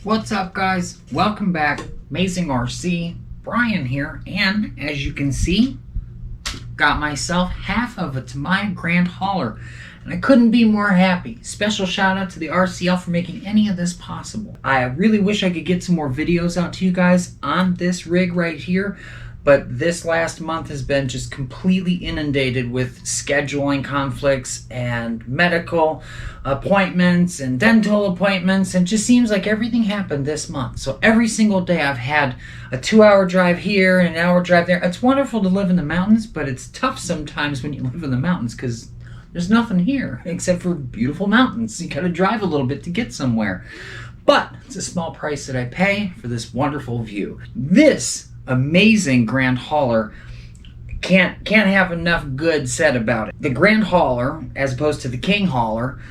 What's up, guys? Welcome back. Amazing RC. Brian here, and as you can see, got myself half of a Tamiya Grand Hauler, and I couldn't be more happy. Special shout out to the RCL for making any of this possible. I really wish I could get some more videos out to you guys on this rig right here, but this last month has been just completely inundated with scheduling conflicts and medical appointments and dental appointments, and just seems like everything happened this month. So every single day I've had a 2-hour drive here and an hour drive there. It's wonderful to live in the mountains, but it's tough sometimes when you live in the mountains because there's nothing here except for beautiful mountains. You gotta drive a little bit to get somewhere. But it's a small price that I pay for this wonderful view. This amazing Grand Hauler can't have enough good said about it. The Grand Hauler, as opposed to the King Hauler,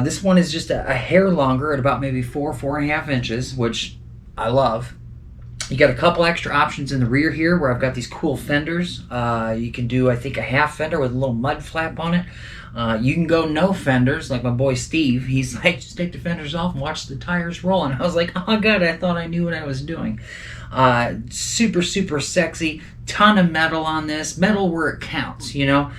this one is just a hair longer at about maybe 4.5 inches, which I love. You got a couple extra options in the rear here where I've got these cool fenders. You can do, I think, a half fender with a little mud flap on it. You can go no fenders, like my boy Steve. He's like, just take the fenders off and watch the tires roll. And I was like, oh god, I thought I knew what I was doing. Super, super sexy. Ton of metal on this. Metal where it counts, you know.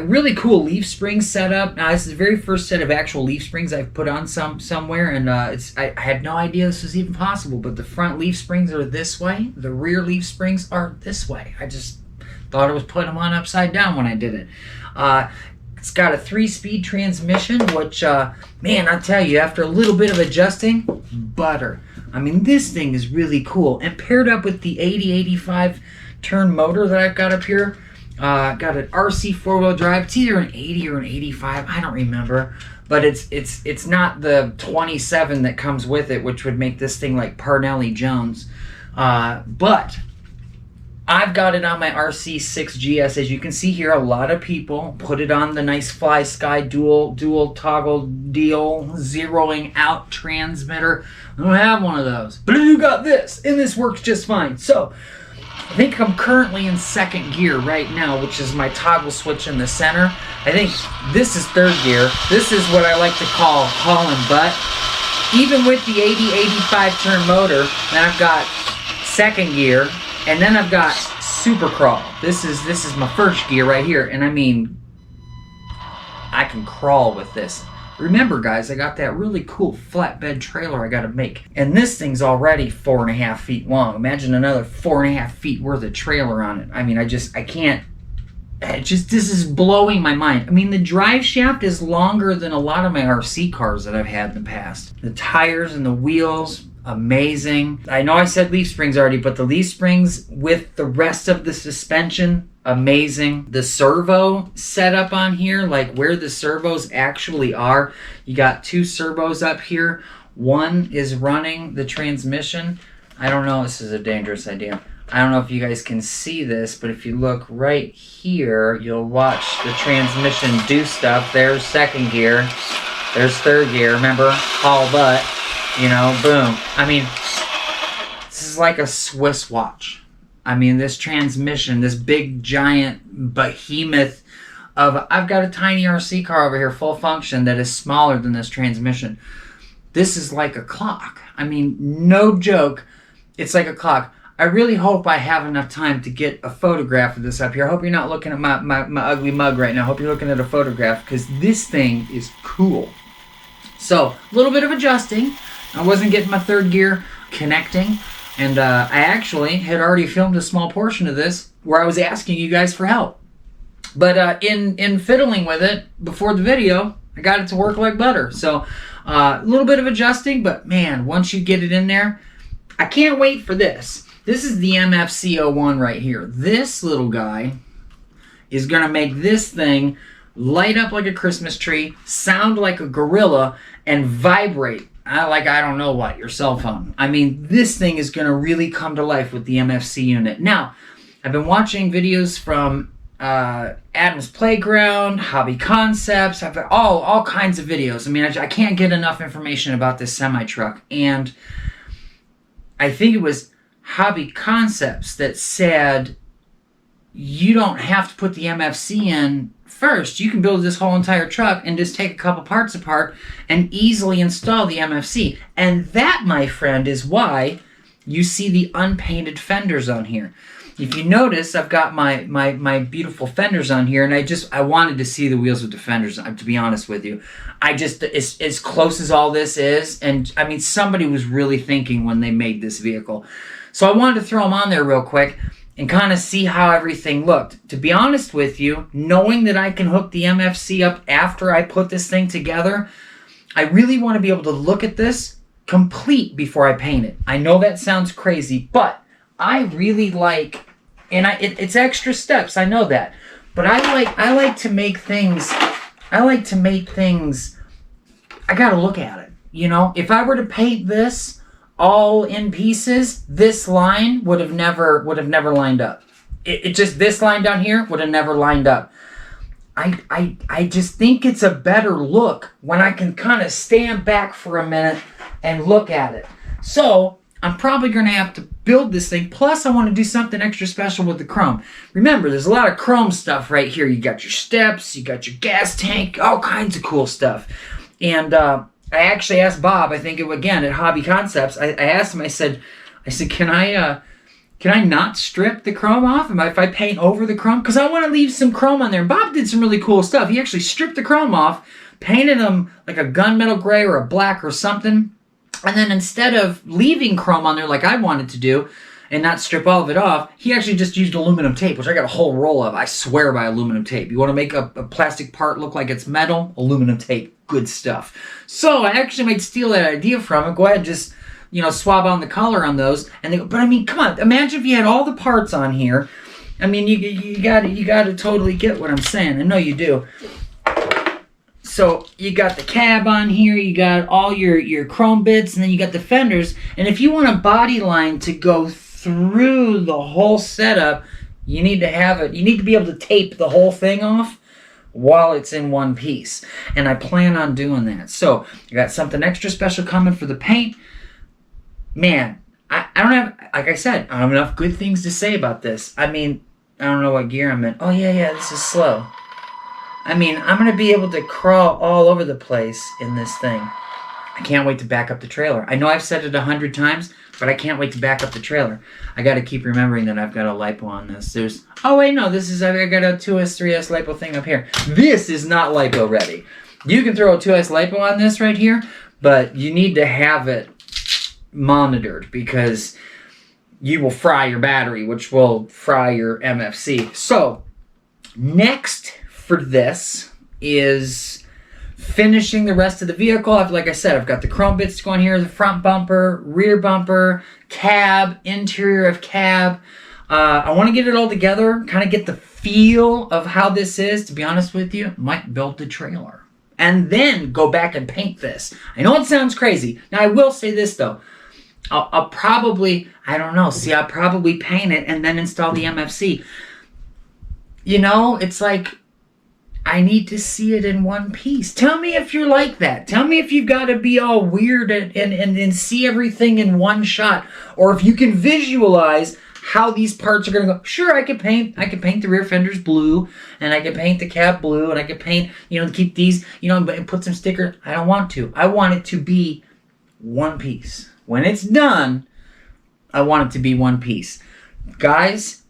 Really cool leaf spring setup. Now, this is the very first set of actual leaf springs I've put on somewhere, and I had no idea this was even possible, but the front leaf springs are this way. The rear leaf springs are this way. I just thought I was putting them on upside down when I did it. It's got a 3-speed transmission, which, man, I tell you, after a little bit of adjusting, butter. I mean, this thing is really cool. And paired up with the 80-85 turn motor that I've got up here, got an RC 4-wheel drive. It's either an 80 or an 85. I don't remember. But it's not the 27 that comes with it, which would make this thing like Parnelli Jones. But I've got it on my RC6GS. As you can see here, a lot of people put it on the nice Fly Sky dual toggle deal, zeroing out transmitter. I don't have one of those, but I do got this, and this works just fine. So I think I'm currently in second gear right now, which is my toggle switch in the center. I think this is third gear. This is what I like to call hauling butt. Even with the 80-85 turn motor, then I've got second gear. And then I've got super crawl. This is my first gear right here. And I mean, I can crawl with this. Remember, guys, I got that really cool flatbed trailer I got to make. And this thing's already 4.5 feet long. Imagine another 4.5 feet worth of trailer on it. I mean, I can't. This is blowing my mind. I mean, the drive shaft is longer than a lot of my RC cars that I've had in the past. The tires and the wheels, amazing. I know I said leaf springs already, but the leaf springs with the rest of the suspension, amazing. The servo setup on here, like where the servos actually are, you got 2 servos up here. One is running the transmission. I don't know, this is a dangerous idea. I don't know if you guys can see this, but if you look right here, you'll watch the transmission do stuff. There's second gear. There's third gear. Remember, haul butt. You know, boom. I mean, this is like a Swiss watch. I mean, this transmission, this big, giant behemoth of... I've got a tiny RC car over here, full function, that is smaller than this transmission. This is like a clock. I mean, no joke. It's like a clock. I really hope I have enough time to get a photograph of this up here. I hope you're not looking at my ugly mug right now. I hope you're looking at a photograph, because this thing is cool. So, a little bit of adjusting. I wasn't getting my third gear connecting, and I actually had already filmed a small portion of this where I was asking you guys for help. But in fiddling with it before the video, I got it to work like butter. So a little bit of adjusting, but man, once you get it in there, I can't wait for this. This is the MFC01 right here. This little guy is going to make this thing light up like a Christmas tree, sound like a gorilla, and vibrate like I don't know what, your cell phone. I mean, this thing is going to really come to life with the MFC unit. Now, I've been watching videos from Adam's Playground, Hobby Concepts. I've got all kinds of videos. I mean, I can't get enough information about this semi-truck. And I think it was Hobby Concepts that said you don't have to put the MFC in first. You can build this whole entire truck and just take a couple parts apart and easily install the MFC. And that, my friend, is why you see the unpainted fenders on here. If you notice, I've got my beautiful fenders on here, and I wanted to see the wheels with the fenders, to be honest with you. As close as all this is, and I mean, somebody was really thinking when they made this vehicle. So I wanted to throw them on there real quick and kind of see how everything looked. To be honest with you, knowing that I can hook the MFC up after I put this thing together, I really want to be able to look at this complete before I paint it. I know that sounds crazy, but I really like, and it's extra steps, I know that, but I like to make things, I gotta look at it, you know? If I were to paint this all in pieces, this line would have never lined up. It just, this line down here would have never lined up. I just think it's a better look when I can kind of stand back for a minute and look at it. So I'm probably going to have to build this thing. Plus, I want to do something extra special with the chrome. Remember, there's a lot of chrome stuff right here. You got your steps, you got your gas tank, all kinds of cool stuff. And I actually asked Bob, I think, again, at Hobby Concepts, I asked him, I said, can I not strip the chrome off if I paint over the chrome? Because I want to leave some chrome on there. And Bob did some really cool stuff. He actually stripped the chrome off, painted them like a gunmetal gray or a black or something. And then instead of leaving chrome on there like I wanted to do and not strip all of it off, he actually just used aluminum tape, which I got a whole roll of. I swear by aluminum tape. You want to make a plastic part look like it's metal? Aluminum tape. Good stuff. So I actually might steal that idea from him. Go ahead and just, swab on the color on those. And they go, but I mean, come on. Imagine if you had all the parts on here. I mean, you got to totally get what I'm saying. I know you do. So you got the cab on here, you got all your chrome bits, and then you got the fenders. And if you want a body line to go through the whole setup, you need to have it. You need to be able to tape the whole thing off while it's in one piece. And I plan on doing that. So I got something extra special coming for the paint. Man, I don't have, like I said, I don't have enough good things to say about this. I mean, I don't know what gear I'm in. Oh, yeah, this is slow. I mean, I'm going to be able to crawl all over the place in this thing. I can't wait to back up the trailer. I know I've said it 100 times, but I can't wait to back up the trailer. I got to keep remembering that I've got a lipo on this. Oh wait, no, I got a 2S, 3S lipo thing up here. This is not lipo ready. You can throw a 2S lipo on this right here, but you need to have it monitored because you will fry your battery, which will fry your MFC. So, next for this is finishing the rest of the vehicle. Like I said, I've got the chrome bits going here, the front bumper, rear bumper, cab, interior of cab. I want to get it all together, kind of get the feel of how this is. To be honest with you, might build the trailer and then go back and paint this. I know it sounds crazy. Now, I will say this, though. I'll probably, I'll probably paint it and then install the MFC. It's like, I need to see it in one piece. Tell me if you're like that. Tell me if you've got to be all weird and see everything in one shot. Or if you can visualize how these parts are going to go. Sure, I could paint the rear fenders blue, and I could paint the cab blue, and I could paint, keep these, and put some stickers. I don't want to. I want it to be one piece. When it's done, I want it to be one piece. Guys,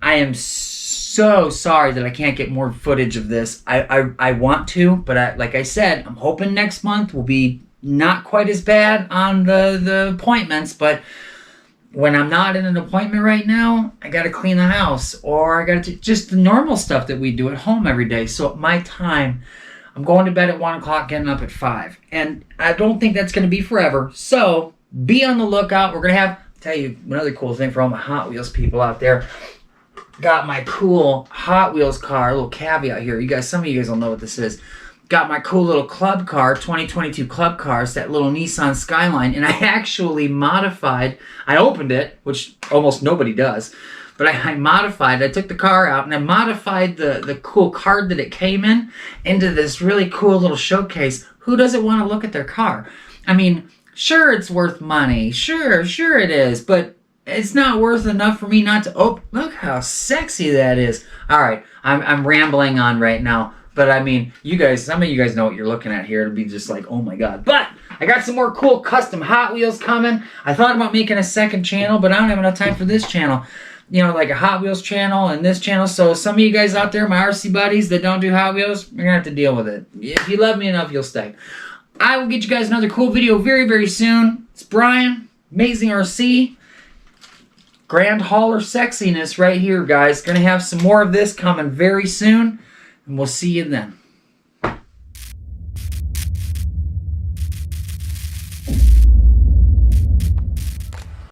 I am so sorry that I can't get more footage of this. I want to, but like I said, I'm hoping next month will be not quite as bad on the appointments, but when I'm not in an appointment right now, I got to clean the house, or I got to just the normal stuff that we do at home every day. So at my time, I'm going to bed at 1 o'clock, getting up at 5. And I don't think that's going to be forever. So be on the lookout. We're going to have, tell you another cool thing for all my Hot Wheels people out there. Got my cool Hot Wheels car, a little caveat here. Some of you guys will know what this is. Got my cool little club car, 2022 club car. It's that little Nissan Skyline. And I actually modified, I opened it, which almost nobody does. But I took the car out and I modified the cool card that it came in into this really cool little showcase. Who doesn't want to look at their car? I mean, sure, it's worth money. Sure it is. But it's not worth enough for me not to... Oh, look how sexy that is. All right, I'm rambling on right now. But, I mean, you guys, some of you guys know what you're looking at here. It'll be just like, oh, my God. But I got some more cool custom Hot Wheels coming. I thought about making a second channel, but I don't have enough time for this channel. You know, like a Hot Wheels channel and this channel. So some of you guys out there, my RC buddies that don't do Hot Wheels, you're going to have to deal with it. If you love me enough, you'll stay. I will get you guys another cool video very, very soon. It's Brian, Amazing RC. Grand Hauler sexiness right here, guys. Going to have some more of this coming very soon. And we'll see you then.